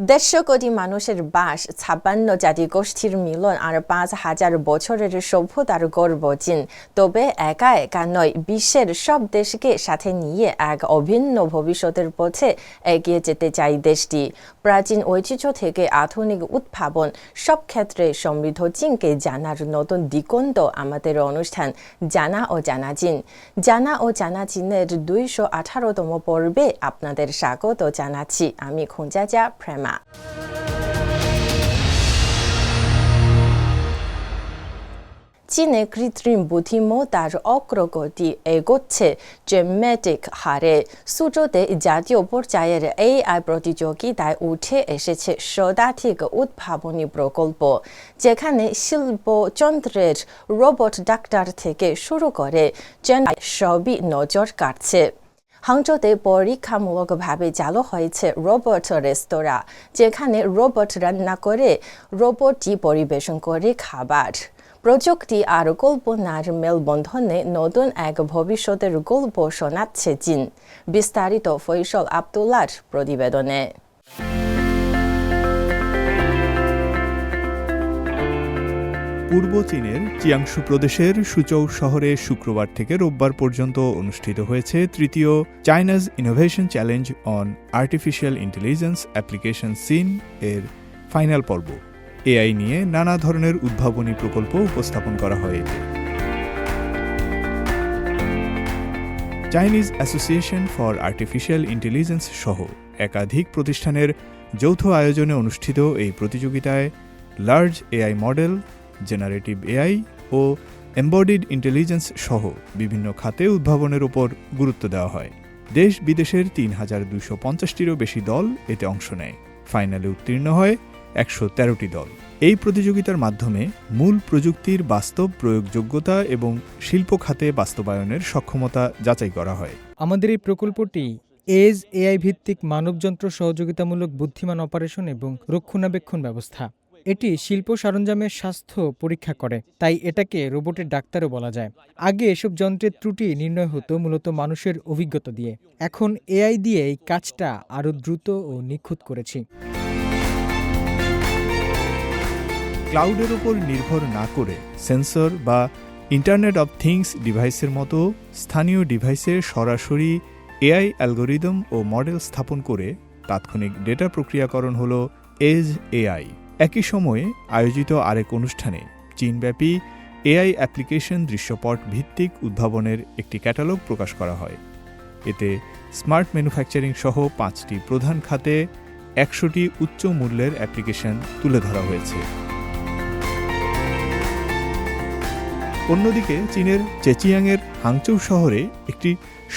150 কোটি মানুষের বাস, 56 জাতিগোষ্ঠীর মিলন আর 5,000 বছরের সভ্যতার গর্ব চীন। তবে একা একা নয়, বিশ্বের সব দেশকে সাথে নিয়ে এক অভিন্ন ভবিষ্যতের পথে এগিয়ে যেতে চায় দেশটি। প্রাচীন ঐতিহ্য থেকে আধুনিক উদ্ভাবন, সব ক্ষেত্রে সমৃদ্ধ চীনকে জানার নতুন দিগন্ত আমাদের অনুষ্ঠান জানা ও জানা চীন। জানা ও জানা চীনের 218তম পর্বে আপনাদের স্বাগত জানাচ্ছি। আমি খোঁজাজা প্রেমা। চীনে কৃত্রিম বুদ্ধিমত্তার অগ্রগতি এগোচ্ছে ড্রামেটিক হারে। সূচতে জাতীয় পর্যায়ের AI প্রতিযোগিতায় উঠে এসেছে শতাধিক উদ্ভাবনী প্রকল্প, যেখানে শিল্পযন্ত্রের রোবট ডাক্তার থেকে শুরু করে সবই নজর কাটছে। হাংজোতে পরীক্ষামূলকভাবে চালু হয়েছে রোবট রেস্তোরাঁ, যেখানে রোবট রান্না করে রোবটই পরিবেশন করে খাবার। প্রযুক্তি আর কল্পনার মেলবন্ধনে নতুন এক ভবিষ্যতের গল্প শোনাচ্ছে চীন। বিস্তারিত ফয়সল আব্দুল্লাহর প্রতিবেদনে। পূর্ব চীনের চিয়াংশু প্রদেশের সুচৌ শহরে শুক্রবার থেকে রোববার পর্যন্ত অনুষ্ঠিত হয়েছে তৃতীয় China's innovation challenge on artificial intelligence applications এর ফাইনাল পর্ব। AI নিয়ে নানা ধরনের উদ্ভাবনী প্রকল্প উপস্থাপন করা হয় এতে। Chinese association for artificial intelligence সহ একাধিক প্রতিষ্ঠানের যৌথ আয়োজনে অনুষ্ঠিত এই প্রতিযোগিতায় large AI model, generative AI ও এমবডিড ইন্টেলিজেন্স সহ বিভিন্ন খাতে উদ্ভাবনের উপর গুরুত্ব দেওয়া হয়। দেশ বিদেশের ৩,২৫০টিরও বেশি দল এতে অংশ নেয়। ফাইনালে উত্তীর্ণ হয় ১১৩টি দল। এই প্রতিযোগিতার মাধ্যমে মূল প্রযুক্তির বাস্তব প্রয়োগযোগ্যতা এবং শিল্প খাতে বাস্তবায়নের সক্ষমতা যাচাই করা হয়। আমাদের এই প্রকল্পটি এজ AI ভিত্তিক মানবযন্ত্র সহযোগিতামূলক বুদ্ধিমান অপারেশন এবং রক্ষণাবেক্ষণ ব্যবস্থা। এটি শিল্প সরঞ্জামের স্বাস্থ্য পরীক্ষা করে, তাই এটাকে রোবটের ডাক্তারও বলা যায়। আগে এসব যন্ত্রের ত্রুটি নির্ণয় হতো মূলত মানুষের অভিজ্ঞতা দিয়ে। এখন AI দিয়ে এই কাজটা আরও দ্রুত ও নিখুঁত করেছি। ক্লাউডের ওপর নির্ভর না করে সেন্সর বা ইন্টারনেট অব থিংস ডিভাইসের মতো স্থানীয় ডিভাইসে সরাসরি AI অ্যালগোরিদম ও মডেল স্থাপন করে তাৎক্ষণিক ডেটা প্রক্রিয়াকরণ হল এজ AI। একই সময়ে আয়োজিত আরেক অনুষ্ঠানে চীনব্যাপী AI অ্যাপ্লিকেশন দৃশ্যপট ভিত্তিক উদ্ভাবনের একটি ক্যাটালগ প্রকাশ করা হয়। এতে স্মার্ট ম্যানুফ্যাকচারিং সহ 5টি প্রধান খাতে 100টি উচ্চ মূল্যের অ্যাপ্লিকেশন তুলে ধরা হয়েছে। অন্যদিকে চীনের চেচিয়াংয়ের হাংচৌ শহরে একটি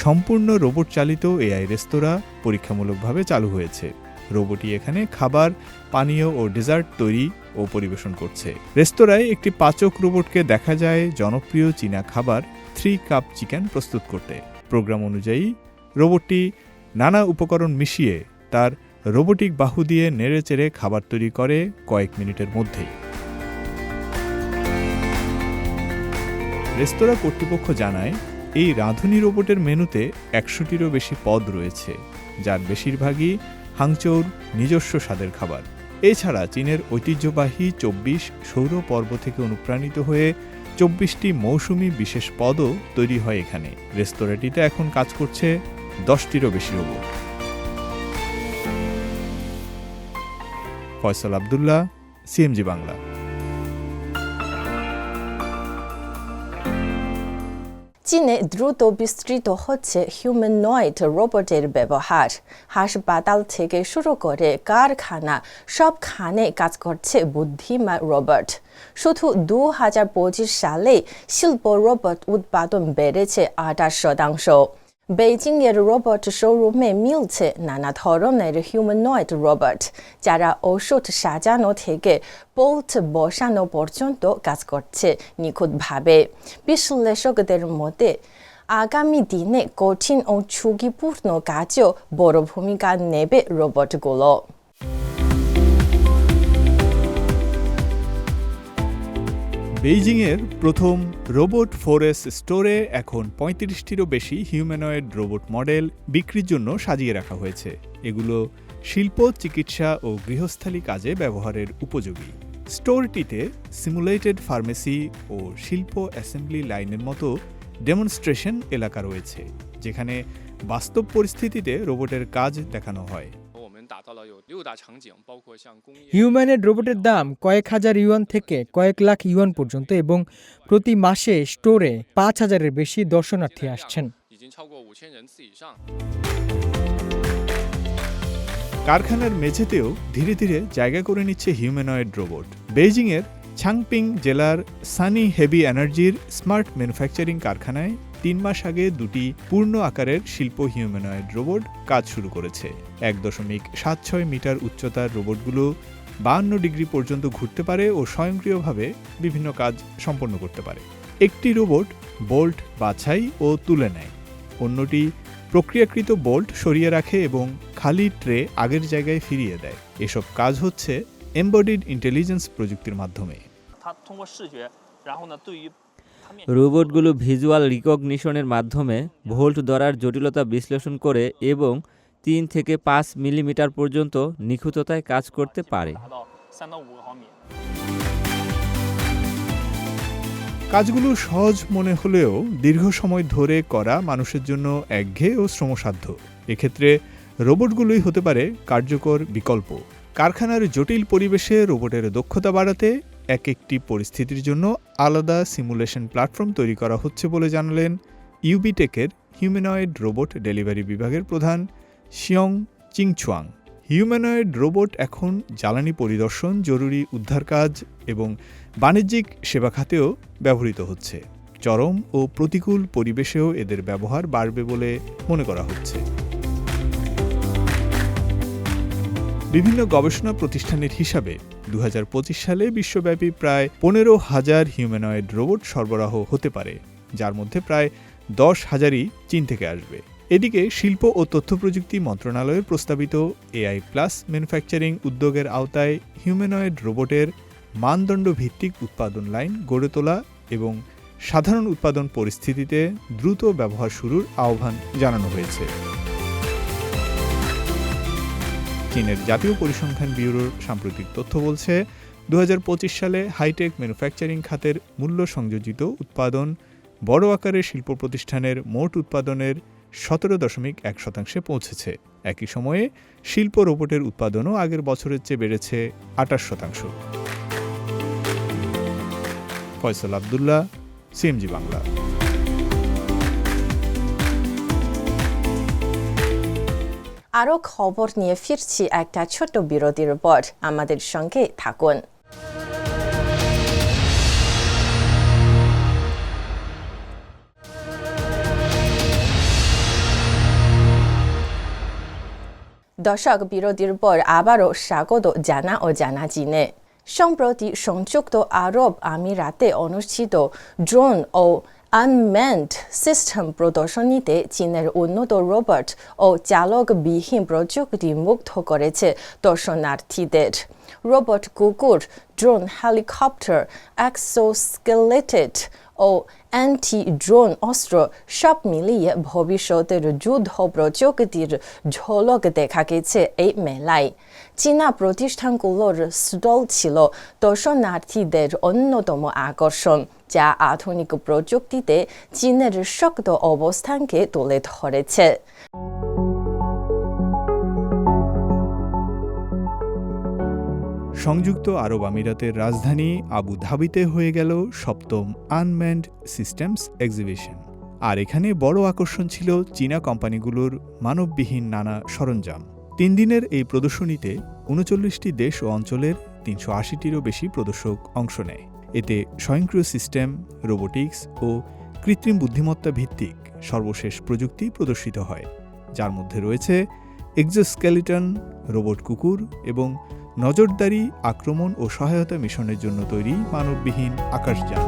সম্পূর্ণ রোবট চালিত AI রেস্তোরাঁ পরীক্ষামূলকভাবে চালু হয়েছে। রোবটই এখানে খাবার, পানীয় ও ডেজার্ট তৈরি ও পরিবেশন করছে। রেস্তোরাঁয় একটি পাচক রোবটকে দেখা যায় জনপ্রিয় চীনা খাবার 3 কাপ চিকেন প্রস্তুত করতে। প্রোগ্রাম অনুযায়ী রোবটটি নানা উপকরণ মিশিয়ে তার রোবোটিক বাহু দিয়ে নেড়েচেড়ে খাবার তৈরি করে কয়েক মিনিটের মধ্যেই। রেস্তোরাঁ কর্তৃপক্ষ জানায়, এই রাঁধুনি রোবটের মেনুতে 100টিরও বেশি পদ রয়েছে, যার বেশিরভাগই হাংচৌর নিজস্ব স্বাদের খাবার। এছাড়া চীনের ঐতিহ্যবাহী 24 সৌর পর্ব থেকে অনুপ্রাণিত হয়ে 24টি মৌসুমি বিশেষ পদও তৈরি হয় এখানে। রেস্তোরাঁটিতে এখন কাজ করছে 10টিরও বেশি রোবট। ফয়সল আব্দুল্লাহ, CMG বাংলা। চীনে দ্রুত বিস্তৃত হচ্ছে হিউম্যানয়েড রোবটের ব্যবহার। হাসপাতাল থেকে শুরু করে কারখানা, সবখানে কাজ করছে বুদ্ধিমান রোবট। শুধু 2025 সালে শিল্প রোবট উৎপাদন বেড়েছে 28%। বেইজিংয়ের রোবট শোরুমে মিলছে নানা ধরনের হিউম্যানয়েড রোবট, যারা ওষুধ সাজানো থেকে বোল্ট বসানো পর্যন্ত কাজ করছে নিখুঁতভাবে। বিশ্লেষকদের মতে আগামী দিনে কঠিন ও ঝুঁকিপূর্ণ কাজেও বড় ভূমিকা নেবে রোবটগুলো। বেইজিংয়ের প্রথম রোবট ফোরেস স্টোরে এখন 35টিরও বেশি হিউম্যানয়েড রোবট মডেল বিক্রির জন্য সাজিয়ে রাখা হয়েছে। এগুলো শিল্প, চিকিৎসা ও গৃহস্থালী কাজে ব্যবহারের উপযোগী। স্টোরটিতে সিমুলেটেড ফার্মেসি ও শিল্প অ্যাসেম্বলি লাইনের মতো ডেমনস্ট্রেশন এলাকা রয়েছে, যেখানে বাস্তব পরিস্থিতিতে রোবটের কাজ দেখানো হয়। হিউম্যানয়েড রোবটের দাম কয়েক হাজার ইউয়ান থেকে কয়েক লাখ ইউয়ান পর্যন্ত এবং প্রতি মাসে স্টোরে 5,000-এর বেশি দর্শনার্থী আসছেন। কারখানার মেঝেতেও ধীরে ধীরে জায়গা করে নিচ্ছে হিউম্যানয়েড রোবট। বেইজিংয়ের ছাংপিং জেলার সানি হেভি এনার্জির স্মার্ট ম্যানুফ্যাকচারিং কারখানায় 3 মাস আগে দুটি পূর্ণ আকারের শিল্প হিউম্যানয়েড রোবট কাজ শুরু করেছে। 1.76 মিটার উচ্চতার রোবটগুলো 52 ডিগ্রি পর্যন্ত ঘুরতে পারে ও স্বয়ংক্রিয়ভাবে বিভিন্ন কাজ সম্পন্ন করতে পারে। একটি রোবট বোল্ট বাছাই ও তুলে নেয়, অন্যটি প্রক্রিয়াকৃত বোল্ট সরিয়ে রাখে এবং খালি ট্রে আগের জায়গায় ফিরিয়ে দেয়। এসব কাজ হচ্ছে এমবডিড ইন্টেলিজেন্স প্রযুক্তির মাধ্যমে। রোবটগুলো ভিজুয়াল রিকগনিশনের মাধ্যমে ভোল্ট ধরার জটিলতা বিশ্লেষণ করে এবং 3 থেকে 5 মিলিমিটার পর্যন্ত নিখুঁততায় কাজ করতে পারে। কাজগুলো সহজ মনে হলেও দীর্ঘ সময় ধরে করা মানুষের জন্য একঘেয়ে ও শ্রমসাধ্য। এক্ষেত্রে রোবটগুলোই হতে পারে কার্যকর বিকল্প। কারখানার জটিল পরিবেশে রোবটের দক্ষতা বাড়াতে একটি পরিস্থিতির জন্য আলাদা সিমুলেশন প্ল্যাটফর্ম তৈরি করা হচ্ছে বলে জানালেন ইউবিটেকের হিউম্যানয়েড রোবট ডেলিভারি বিভাগের প্রধান শিয়ং চিংচুয়াং। হিউম্যানয়েড রোবট এখন জ্বালানি পরিদর্শন, জরুরি উদ্ধার কাজ এবং বাণিজ্যিক সেবা খাতেও ব্যবহৃত হচ্ছে। চরম ও প্রতিকূল পরিবেশেও এদের ব্যবহার বাড়বে বলে মনে করা হচ্ছে। বিভিন্ন গবেষণা প্রতিষ্ঠানের হিসাবে 2025 সালে বিশ্বব্যাপী প্রায় 15,000 হিউম্যানয়েড রোবট সরবরাহ হতে পারে, যার মধ্যে প্রায় 10,000ই চীন থেকে আসবে। এদিকে শিল্প ও তথ্য প্রযুক্তি মন্ত্রণালয়ের প্রস্তাবিত AI প্লাস ম্যানুফ্যাকচারিং উদ্যোগের আওতায় হিউম্যানয়েড রোবটের মানদণ্ড ভিত্তিক উৎপাদন লাইন গড়ে তোলা এবং সাধারণ উৎপাদন পরিস্থিতিতে দ্রুত ব্যবহার শুরুর আহ্বান জানানো হয়েছে। চীনের জাতীয় পরিসংখ্যান ব্যুরোর সাম্প্রতিক তথ্য বলছে, 2025 সালে হাইটেক ম্যানুফ্যাকচারিং খাতের মূল্য সংযোজিত উৎপাদন বড় আকারের শিল্প প্রতিষ্ঠানের মোট উৎপাদনের 17.1% পৌঁছেছে। একই সময়ে শিল্প রোবটের উৎপাদনও আগের বছরের চেয়ে বেড়েছে 28%। ফয়সাল আব্দুল্লাহ, সিএমজি বাংলা। আরও খবর নিয়ে ফিরছি একটা ছোট বিরতির পর, আমাদের সঙ্গে থাকুন। দর্শক, বিরতির পর আবারও স্বাগত জানা ও জানা জিনে। সম্প্রতি সংযুক্ত আরব আমিরাতে অনুষ্ঠিত ড্রোন ও আনম্যান্ড সিস্টেম প্রদর্শনীতে চীনের উন্নত রোবট ও চালকবিহীন প্রযুক্তি মুগ্ধ করেছে দর্শনার্থীদের। রোবট কুকুর, ড্রোন হেলিকপ্টার, এক্সোস্কেলেটেড ও অ্যান্টি ড্রোন অস্ত্র সব মিলিয়ে ভবিষ্যতের যুদ্ধ প্রযুক্তির ঝলক দেখা গেছে এই মেলায়। চীনা প্রতিষ্ঠানগুলোর স্টল ছিল দর্শনার্থীদের অন্যতম আকর্ষণ, যা আধুনিক প্রযুক্তিতে চীনের শক্ত অবস্থানকে তুলে ধরেছে। সংযুক্ত আরব আমিরাতের রাজধানী আবু ধাবিতে হয়ে গেল 7ম আনম্যান্ড সিস্টেমস এক্সিবিশন। আর এখানে বড় আকর্ষণ ছিল চীনা কোম্পানিগুলোর মানববিহীন নানা সরঞ্জাম। 3 দিনের এই প্রদর্শনীতে 39টি দেশ ও অঞ্চলের 380টিরও বেশি প্রদর্শক অংশ নেয়। এতে স্বয়ংক্রিয় সিস্টেম, রোবোটিক্স ও কৃত্রিম বুদ্ধিমত্তা ভিত্তিক সর্বশেষ প্রযুক্তি প্রদর্শিত হয়, যার মধ্যে রয়েছে এক্সোস্কেলিটন, রোবট কুকুর এবং নজরদারি, আক্রমণ ও সহায়তা মিশনের জন্য তৈরি মানববিহীন আকাশযান।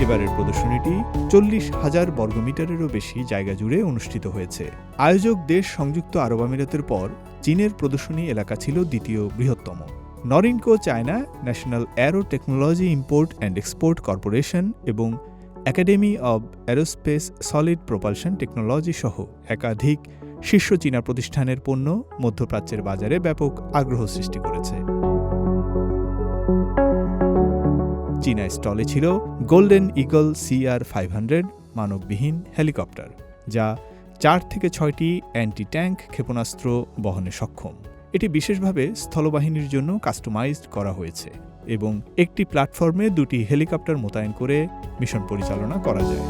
এবারের প্রদর্শনীটি 40,000 বর্গমিটারেরও বেশি জায়গা জুড়ে অনুষ্ঠিত হয়েছে। আয়োজক দেশ সংযুক্ত আরব আমিরাতের পর চীনের প্রদর্শনী এলাকা ছিল দ্বিতীয় বৃহত্তম। Norinco China, National Aero Technology Import and Export Corporation এবং academy of aerospace solid propulsion technology সহ একাধিক শীর্ষ চীনা প্রতিষ্ঠানের পণ্য মধ্যপ্রাচ্যের বাজারে ব্যাপক আগ্রহ সৃষ্টি করেছে। চীনা স্টলে ছিল গোল্ডেন ইগল CR-500 মানববিহীন হেলিকপ্টার, যা 4 থেকে 6টি অ্যান্টি ট্যাঙ্ক ক্ষেপণাস্ত্র বহনে সক্ষম। এটি বিশেষভাবে স্থলবাহিনীর জন্য কাস্টমাইজড করা হয়েছে এবং একটি প্ল্যাটফর্মে 2টি হেলিকপ্টার মোতায়েন করে মিশন পরিচালনা করা যায়।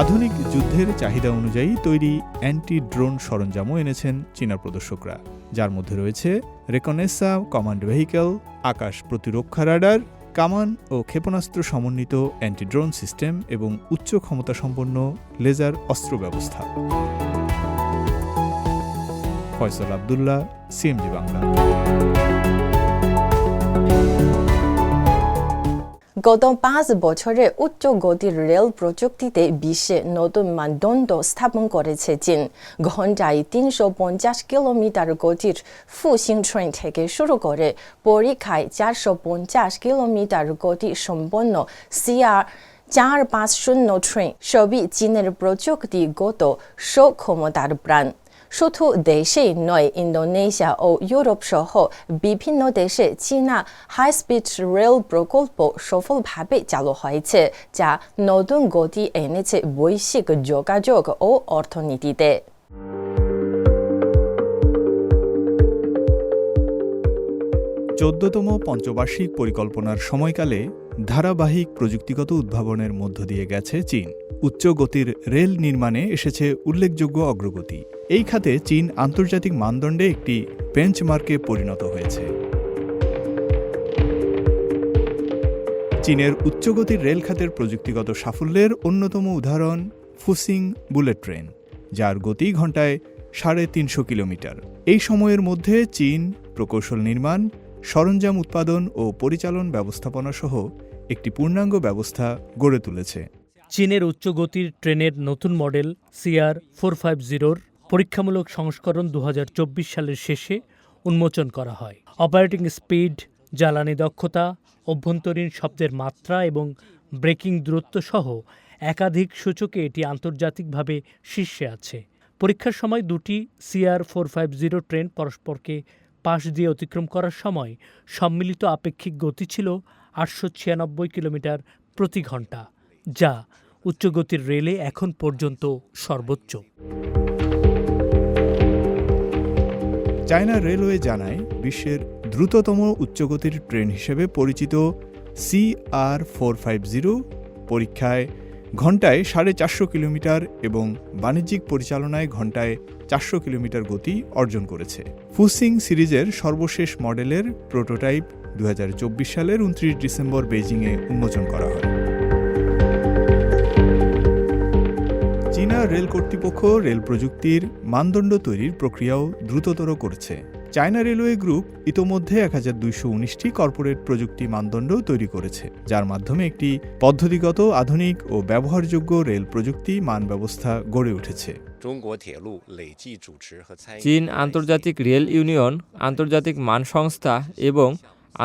আধুনিক যুদ্ধের চাহিদা অনুযায়ী তৈরি অ্যান্টি ড্রোন সরঞ্জামও এনেছেন চীনা প্রদর্শকরা, যার মধ্যে রয়েছে রেকনেসা কমান্ড ভেহিকেল, আকাশ প্রতিরক্ষা রাডার, কামান ও ক্ষেপণাস্ত্র সমন্বিত অ্যান্টি ড্রোন সিস্টেম এবং উচ্চ ক্ষমতাসম্পন্ন লেজার অস্ত্র ব্যবস্থা। ফয়সাল আব্দুল্লাহ, CMG বাংলা। গত 5 বছরে উচ্চ গতির রেল প্রযুক্তিতে বিশ্বে নতুন মানদণ্ড স্থাপন করেছে চীন। ঘণ্টায় 350 কিলোমিটার গতির ফুসিং ট্রেন থেকে শুরু করে পরীক্ষায় 450 কিলোমিটার গতি সম্পন্ন CR-450 ট্রেন সবই চীনের প্রযুক্তিগত সক্ষমতার প্রাণ। শুধু দেশেই নয়, ইন্দোনেশিয়া ও ইউরোপ সহ বিভিন্ন দেশে চীনা হাইস্পিড রেল প্রকল্প সফলভাবে চালু হয়েছে, যা নতুন গতি এনেছে বৈশ্বিক যোগাযোগ ও অর্থনীতিতে। 14তম পঞ্চবার্ষিক পরিকল্পনার সময়কালে ধারাবাহিক প্রযুক্তিগত উদ্ভাবনের মধ্য দিয়ে গেছে চীন। উচ্চ গতির রেল নির্মাণে এসেছে উল্লেখযোগ্য অগ্রগতি। এই খাতে চীন আন্তর্জাতিক মানদণ্ডে একটি বেঞ্চমার্কে পরিণত হয়েছে। চীনের উচ্চগতির রেল খাতের প্রযুক্তিগত সাফল্যের অন্যতম উদাহরণ ফুসিং বুলেট ট্রেন, যার গতি ঘণ্টায় 350 কিলোমিটার। এই সময়ের মধ্যে চীন প্রকৌশল নির্মাণ, সরঞ্জাম উৎপাদন ও পরিচালন ব্যবস্থাপনা সহ একটি পূর্ণাঙ্গ ব্যবস্থা গড়ে তুলেছে। চীনের উচ্চগতির ট্রেনের নতুন মডেল CR-450 পরীক্ষামূলক সংস্করণ 2024 সালের শেষে উন্মোচন করা হয়। অপারেটিং স্পিড, জ্বালানি দক্ষতা, অভ্যন্তরীণ শব্দের মাত্রা এবং ব্রেকিং দূরত্ব সহ একাধিক সূচকে এটি আন্তর্জাতিকভাবে শীর্ষে আছে। পরীক্ষার সময় 2টি CR-450 ট্রেন পরস্পরকে পাশ দিয়ে অতিক্রম করার সময় সম্মিলিত আপেক্ষিক গতি ছিল 896 কিলোমিটার প্রতি ঘন্টা, যা উচ্চগতির রেলে এখন পর্যন্ত সর্বোচ্চ। চায়না রেলওয়ে জানায়, বিশ্বের দ্রুততম উচ্চগতির ট্রেন হিসেবে পরিচিত CR-450 পরীক্ষায় ঘণ্টায় 450 কিলোমিটার এবং বাণিজ্যিক পরিচালনায় ঘণ্টায় 400 কিলোমিটার গতি অর্জন করেছে। ফুসিং সিরিজের সর্বশেষ মডেলের প্রোটোটাইপ 2024 সালের 29 ডিসেম্বর বেইজিংয়ে উন্মোচন করা হয়। চীনা রেল কর্তৃপক্ষ রেল প্রযুক্তির মানদণ্ড তৈরির প্রক্রিয়াও দ্রুততর করেছে। চায়না রেলওয়ে গ্রুপ ইতোমধ্যে 1219টি কর্পোরেট প্রযুক্তি মানদণ্ড তৈরি করেছে, যার মাধ্যমে একটি পদ্ধতিগত, আধুনিক ও ব্যবহারযোগ্য রেল প্রযুক্তি মান ব্যবস্থা গড়ে উঠেছে। চীন আন্তর্জাতিক রেল ইউনিয়ন, আন্তর্জাতিক মান সংস্থা এবং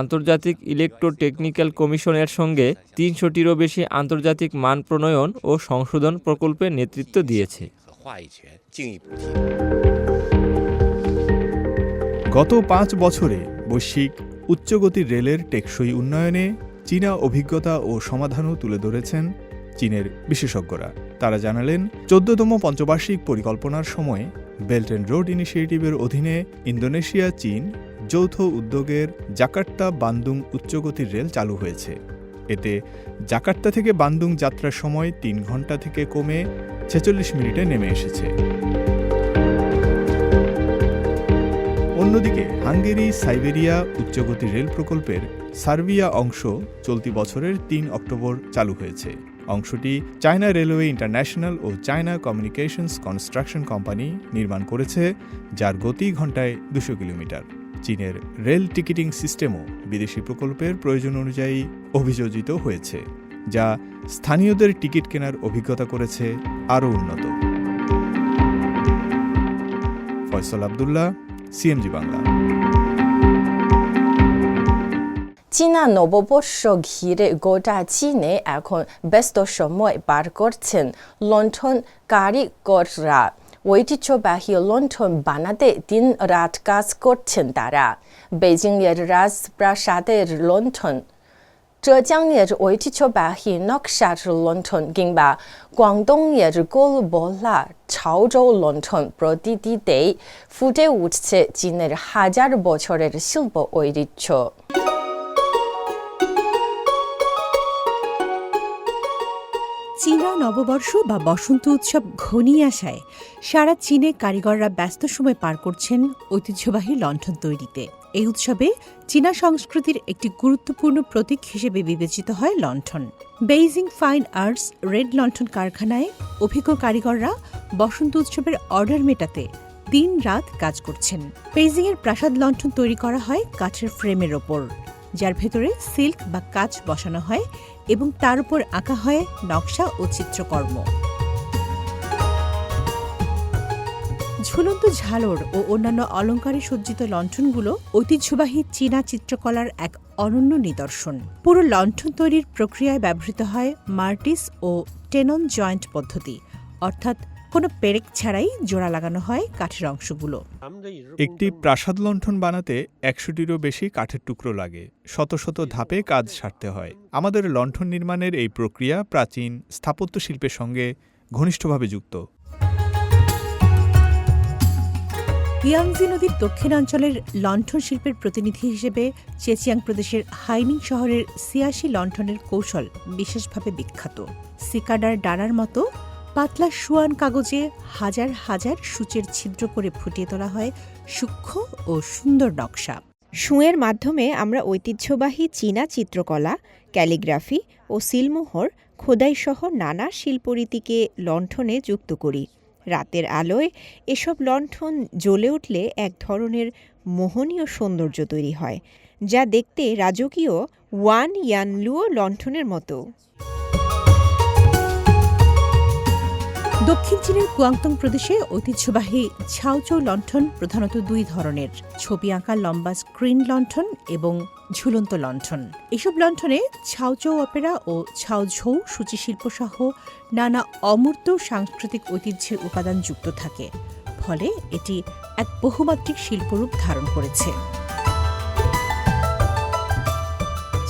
আন্তর্জাতিক ইলেকট্রোটেকনিক্যাল কমিশনের সঙ্গে 300টিরও বেশি আন্তর্জাতিক মান প্রণয়ন ও সংশোধন প্রকল্পে নেতৃত্ব দিয়েছে। গত 5 বছরে বৈশ্বিক উচ্চগতির রেলের টেকসই উন্নয়নে চীনা অভিজ্ঞতা ও সমাধানও তুলে ধরেছেন চীনের বিশেষজ্ঞরা। তারা জানালেন, 14তম পঞ্চবার্ষিক পরিকল্পনার সময় বেল্ট অ্যান্ড রোড ইনিশিয়েটিভের অধীনে ইন্দোনেশিয়া চীন যৌথ উদ্যোগের জাকার্তা বান্দুং উচ্চগতির রেল চালু হয়েছে। এতে জাকার্তা থেকে বান্দুং যাত্রার সময় 3 ঘণ্টা থেকে কমে 46 মিনিটে নেমে এসেছে। অন্যদিকে হাঙ্গেরি সাইবেরিয়া উচ্চগতির রেল প্রকল্পের সার্বিয়া অংশ চলতি বছরের 3 অক্টোবর চালু হয়েছে। অংশটি চায়না রেলওয়ে ইন্টারন্যাশনাল ও চায়না কমিউনিকেশনস কনস্ট্রাকশন কোম্পানি নির্মাণ করেছে, যার গতি ঘণ্টায় 200 কিলোমিটার। চীনের রেল টিকিটিং সিস্টেমও বিদেশি প্রকল্পের প্রয়োজন অনুযায়ী অভিযোজিত হয়েছে, যা স্থানীয়দের টিকিট কেনার অভিজ্ঞতা করেছে আরও উন্নত। ফয়সাল আব্দুল্লাহ, CMG বাংলা। চীনা নববর্ষ ঘিরে গোটা চীনে এখন ব্যস্ত সময় পার করছেন লণ্ঠন কারিগররা। ঐতিহ্যবাহী লণ্ঠন বানাতে দিন রাত কাজ করছেন তারা। বেজিংয়ের রাজপ্রাসাদের লণ্ঠন,浙江의 ঐতিহ্যবাহী নকশার লণ্ঠন কিংবা广东의 গোলবোলা潮州 লণ্ঠন প্রতিটিতেই ফুটে উঠছে চীনের হাজার বছরের শিল্প ঐতিহ্য। চীনা নববর্ষ বা বসন্ত উৎসব ঘনিয়ে আসায় সারা চীনে কারিগররা ব্যস্ত সময় পার করছেন ঐতিহ্যবাহী লণ্ঠন তৈরিতে। এই উৎসবে চীনা সংস্কৃতির একটি গুরুত্বপূর্ণ প্রতীক হিসেবে বিবেচিত হয় লণ্ঠন। বেইজিং ফাইন আর্টস রেড লণ্ঠন কারখানায় অভিজ্ঞ কারিগররা বসন্ত উৎসবের অর্ডার মেটাতে দিন রাত কাজ করছেন। বেইজিংয়ের প্রাসাদ লণ্ঠন তৈরি করা হয় কাঠের ফ্রেমের ওপর, যার ভেতরে সিল্ক বা কাঁচ বসানো হয় এবং তার উপর আঁকা হয় নকশা ও চিত্রকর্ম। ঝুলন্ত ঝালর ও অন্যান্য অলংকারে সজ্জিত লণ্ঠনগুলো ঐতিহ্যবাহী চীনা চিত্রকলার এক অনন্য নিদর্শন। পুরো লণ্ঠন তৈরির প্রক্রিয়ায় ব্যবহৃত হয় মার্টিস ও টেনন জয়েন্ট পদ্ধতি, অর্থাৎ কোনো পেরেক ছাড়াই জোড়া লাগানো হয় কাঠের অংশগুলো। একটি প্রাসাদ লণ্ঠন বানাতে ১০০টিরও বেশি কাঠের টুকরো লাগে। শত শত ধাপে কাজ সারতে হয়। আমাদের লণ্ঠন নির্মাণের এই প্রক্রিয়া প্রাচীন স্থাপত্য শিল্পের সঙ্গে ঘনিষ্ঠভাবে যুক্ত। ইয়াংজি নদীর দক্ষিণাঞ্চলের লণ্ঠন শিল্পের প্রতিনিধি হিসেবে চেচিয়াং প্রদেশের হাইনিং শহরের সিয়াশি লণ্ঠনের কৌশল বিশেষভাবে বিখ্যাত। সিকাডার ডানার মতো পাতলা শুয়ান কাগজে হাজার হাজার সূচের ছিদ্র করে ফুটিয়ে তোলা হয় সূক্ষ্ম ও সুন্দর নকশা। সুঁয়ের মাধ্যমে আমরা ঐতিহ্যবাহী চীনা চিত্রকলা, ক্যালিগ্রাফি ও সিলমোহর খোদাইসহ নানা শিল্পরীতিকে লণ্ঠনে যুক্ত করি। রাতের আলোয় এসব লণ্ঠন জ্বলে উঠলে এক ধরনের মোহনীয় সৌন্দর্য তৈরি হয়, যা দেখতে রাজকীয় ওয়ান ইয়ানলুও লণ্ঠনের মতো। দক্ষিণ চীনের কুয়াংতং প্রদেশে ঐতিহ্যবাহী ছাওচৌ লণ্ঠন প্রধানত দুই ধরনের: ছবি আঁকা লম্বা স্ক্রিন লণ্ঠন এবং ঝুলন্ত লণ্ঠন। এসব লণ্ঠনে ছাওচৌ অপেরা ও ছাওঝৌ সূচিশিল্প সহ নানা অমূর্ত সাংস্কৃতিক ঐতিহ্যের উপাদান যুক্ত থাকে, ফলে এটি এক বহুমাত্রিক শিল্পরূপ ধারণ করেছে।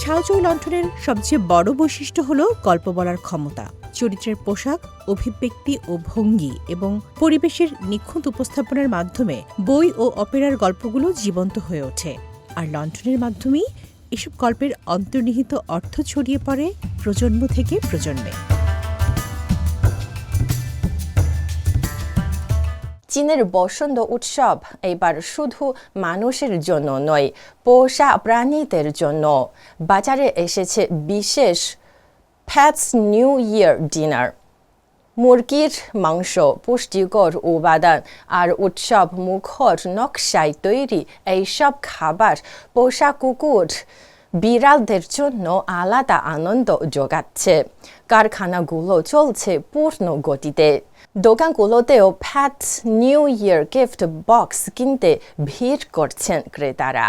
ছাওচৌ লণ্ঠনের সবচেয়ে বড় বৈশিষ্ট্য হল গল্প বলার ক্ষমতা। চরিত্রের পোশাক, অভিব্যক্তি ও ভঙ্গি এবং পরিবেশের নিখুঁত উপস্থাপনার মাধ্যমে বই ও অপেরার গল্পগুলো জীবন্ত হয়ে ওঠে, আর লণ্ঠনের মাধ্যমেই এসব গল্পের অন্তর্নিহিত অর্থ ছড়িয়ে পড়ে প্রজন্ম থেকে প্রজন্মে। চীনের বসন্ত উৎসব এবার শুধু মানুষের জন্য নয়, পোষা প্রাণীদের জন্য। বাজারে এসেছে বিশেষ প্যাটস নিউ ইয়ার ডিনার। মুরগির মাংস, পুষ্টিকর উপাদান আর উৎসব মুখর নকশায় তৈরি এইসব খাবার পোষা কুকুর, বিড়ালদের জন্য আলাদা আনন্দ যোগাচ্ছে। কারখানাগুলো চলছে পূর্ণ গতিতে। দোকানগুলোতেও প্যাটস নিউ ইয়ার গিফট বক্স কিনতে ভিড় করছেন ক্রেতারা।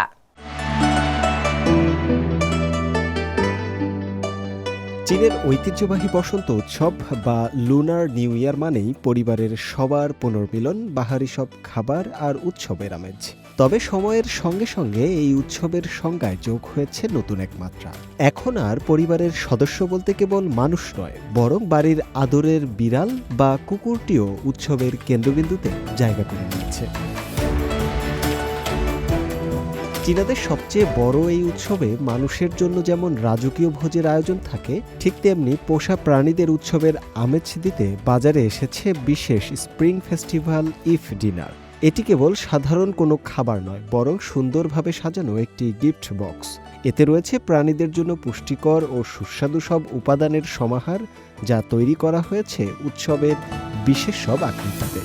চীনের ঐতিহ্যবাহী বসন্ত উৎসব বা লুনার নিউ ইয়ার মানেই পরিবারের সবার পুনর্মিলন, বাহারি সব খাবার আর উৎসবের আমেজ। তবে সময়ের সঙ্গে সঙ্গে এই উৎসবের সংজ্ঞায় যোগ হয়েছে নতুন এক মাত্রা। এখন আর পরিবারের সদস্য বলতে কেবল মানুষ নয়, বরং বাড়ির আদরের বিড়াল বা কুকুরটিও উৎসবের কেন্দ্রবিন্দুতে জায়গা করে নিয়েছে। চীনাদের সবচেয়ে বড় এই উৎসবে মানুষের জন্য যেমন রাজকীয় ভোজের আয়োজন থাকে, ঠিক তেমনি পোষা প্রাণীদের উৎসবের আমেজ দিতে বাজারে এসেছে বিশেষ স্প্রিং ফেস্টিভ্যাল ইফ ডিনার। এটি কেবল সাধারণ কোনো খাবার নয়, বরং সুন্দরভাবে সাজানো একটি গিফট বক্স। এতে রয়েছে প্রাণীদের জন্য পুষ্টিকর ও সুস্বাদু সব উপাদানের সমাহার, যা তৈরি করা হয়েছে উৎসবের বিশেষ সব আকৃতিতে।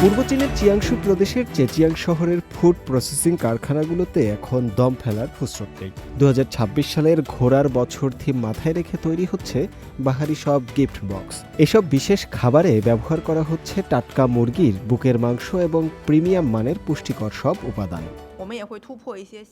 পূর্ব চীনের চিয়াংশু প্রদেশের চেচিয়াং শহরের ফুড প্রসেসিং কারখানাগুলোতে এখন দম ফেলার ফুসরত নেই। 2026 সালের ঘোড়ার বছর থিম মাথায় রেখে তৈরি হচ্ছে বাহারি সব গিফট বক্স। এসব বিশেষ খাবারে ব্যবহার করা হচ্ছে টাটকা মুরগির বুকের মাংস এবং প্রিমিয়াম মানের পুষ্টিকর সব উপাদান।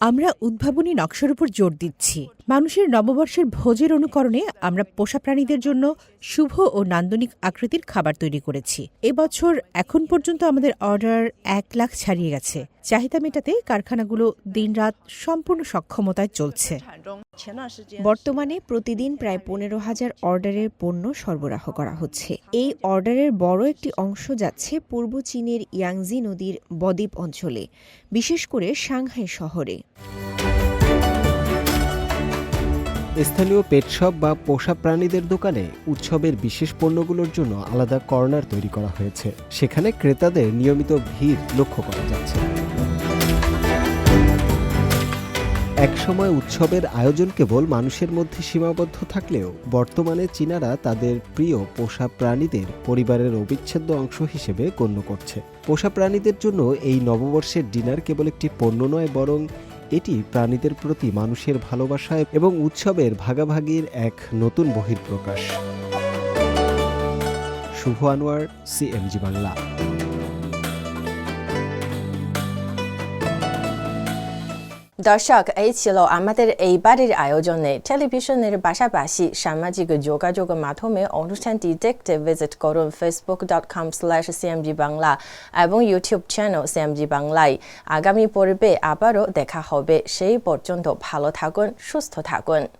আমরা উদ্ভাবনী নকশার উপর জোর দিচ্ছি। মানুষের নববর্ষের ভোজের অনুকরণে আমরা পোষা প্রাণীদের জন্য শুভ ও নান্দনিক আকৃতির খাবার তৈরি করেছি। এবছর এখন পর্যন্ত আমাদের অর্ডার 1 লাখ ছাড়িয়ে গেছে। চাহিদা মেটাতে কারখানাগুলো দিনরাত সম্পূর্ণ সক্ষমতায় চলছে। বর্তমানে প্রতিদিন প্রায় 15,000 অর্ডারের পণ্য সরবরাহ করা হচ্ছে। এই অর্ডারের বড় একটি অংশ যাচ্ছে পূর্ব চীনের ইয়াংজি নদীর বদ্বীপ অঞ্চলে, বিশেষ করে সাংহাই শহরে। স্থানীয় পেট শপ বা পোষা প্রাণীদের দোকানে উৎসবের বিশেষ পণ্যগুলোর জন্য আলাদা কর্নার তৈরি করা হয়েছে। সেখানে ক্রেতাদের নিয়মিত ভিড় লক্ষ্য করা যাচ্ছে। একসময় উৎসবের আয়োজন কেবল মানুষের মধ্যে সীমাবদ্ধ থাকলেও বর্তমানে চীনারা তাদের প্রিয় পোষা প্রাণীদের পরিবারের অবিচ্ছেদ্য অংশ হিসেবে গণ্য করছে। পোষা প্রাণীদের জন্য এই নববর্ষের ডিনার কেবল একটি পণ্য নয়, বরং এটি প্রাণীদের প্রতি মানুষের ভালোবাসা এবং উৎসবের ভাগাভাগির এক নতুন বহিঃপ্রকাশ। শুভ আনোয়ার, সিএমজি বাংলা। দর্শক, এই ছিল আমাদের এইবারের আয়োজনে। টেলিভিশনের পাশাপাশি সামাজিক যোগাযোগ মাধ্যমে অনুষ্ঠানটি দেখতে ভিজিট করুন facebook.com/cmg বাংলা এবং ইউটিউব চ্যানেল সিএমজি বাংলায়। আগামী পর্বে আবারও দেখা হবে। সেই পর্যন্ত ভালো থাকুন, সুস্থ থাকুন।